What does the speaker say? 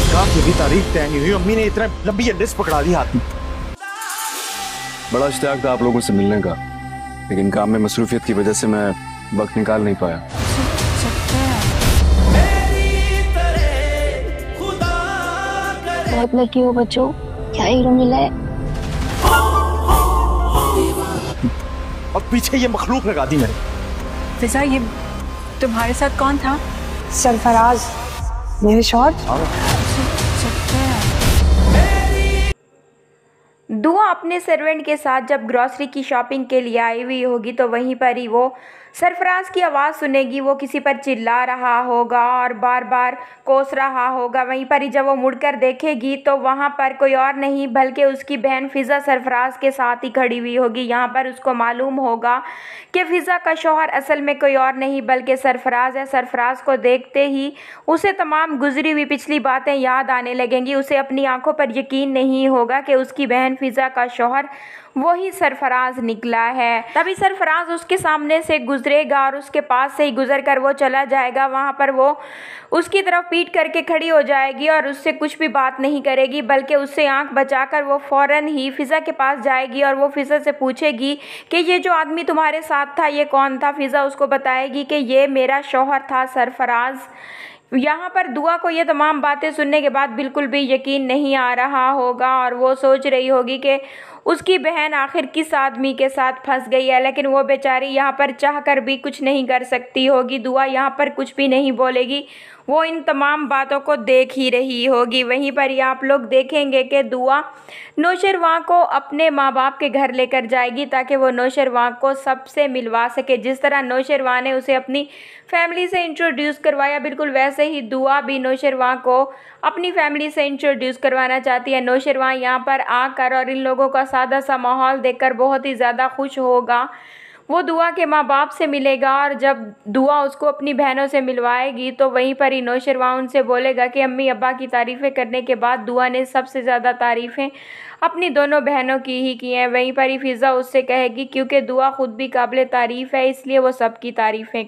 निकाह की भी तारीख तय नहीं हुई, अम्मी ने इतना लंबी लिस्ट पकड़ा दी हाथ में। बड़ा इश्तियाक था आप लोगों से मिलने का, लेकिन काम में मसरूफियत की वजह से मैं वक्त निकाल नहीं पाया। बहुत लकी हो बच्चों, क्या हीरो मिला है। और पीछे ये मखलूक लगा दी मैंने। फिजा, ये तुम्हारे साथ कौन था? सरफराज, मेरे शौहर। दुआ अपने सर्वेंट के साथ जब ग्रॉसरी की शॉपिंग के लिए आई हुई होगी तो वहीं पर ही वो सरफराज की आवाज़ सुनेगी। वो किसी पर चिल्ला रहा होगा और बार बार कोस रहा होगा। वहीं पर ही जब वो मुड़कर देखेगी तो वहाँ पर कोई और नहीं बल्कि उसकी बहन फ़िज़ा सरफराज के साथ ही खड़ी हुई होगी। यहाँ पर उसको मालूम होगा कि फ़िज़ा का शौहर असल में कोई और नहीं बल्कि सरफराज है। सरफराज को देखते ही उसे तमाम गुजरी हुई पिछली बातें याद आने लगेंगी। उसे अपनी आंखों पर यकीन नहीं होगा कि उसकी बहन फ़िज़ा का शौहर वही सरफराज निकला है। तभी सरफराज उसके सामने से गुजरेगा और उसके पास से ही गुजर कर वो चला जाएगा। वहाँ पर वो उसकी तरफ पीठ करके खड़ी हो जाएगी और उससे कुछ भी बात नहीं करेगी बल्कि उससे आंख बचाकर वो फ़ौरन ही फ़िज़ा के पास जाएगी और वो फ़िज़ा से पूछेगी कि ये जो आदमी तुम्हारे साथ था ये कौन था। फ़िज़ा उसको बताएगी कि ये मेरा शौहर था सरफराज। यहाँ पर दुआ को ये तमाम बातें सुनने के बाद बिल्कुल भी यकीन नहीं आ रहा होगा और वो सोच रही होगी कि उसकी बहन आखिर किस आदमी के साथ फंस गई है, लेकिन वो बेचारी यहाँ पर चाहकर भी कुछ नहीं कर सकती होगी। दुआ यहाँ पर कुछ भी नहीं बोलेगी, वो इन तमाम बातों को देख ही रही होगी। वहीं पर ही आप लोग देखेंगे कि दुआ नौशरवां को अपने माँ बाप के घर लेकर जाएगी ताकि वो नौशरवां को सबसे मिलवा सके। जिस तरह नौशरवां ने उसे अपनी फैमिली से इंट्रोड्यूस करवाया, बिल्कुल वैसे ही दुआ भी नौशरवां को अपनी फैमिली से इंट्रोड्यूस करवाना चाहती है। नौशरवां यहाँ पर आकर और इन लोगों का सादा सा माहौल देखकर बहुत ही ज़्यादा खुश होगा। वो दुआ के माँ बाप से मिलेगा और जब दुआ उसको अपनी बहनों से मिलवाएगी तो वहीं पर ही नौशरवां उनसे बोलेगा कि अम्मी अब्बा की तारीफ़ें करने के बाद दुआ ने सबसे ज़्यादा तारीफ़ें अपनी दोनों बहनों की ही की हैं। वहीं पर ही फ़िज़ा उससे कहेगी क्योंकि दुआ खुद भी काबिल तारीफ़ है इसलिए वो सबकी तारीफ़ें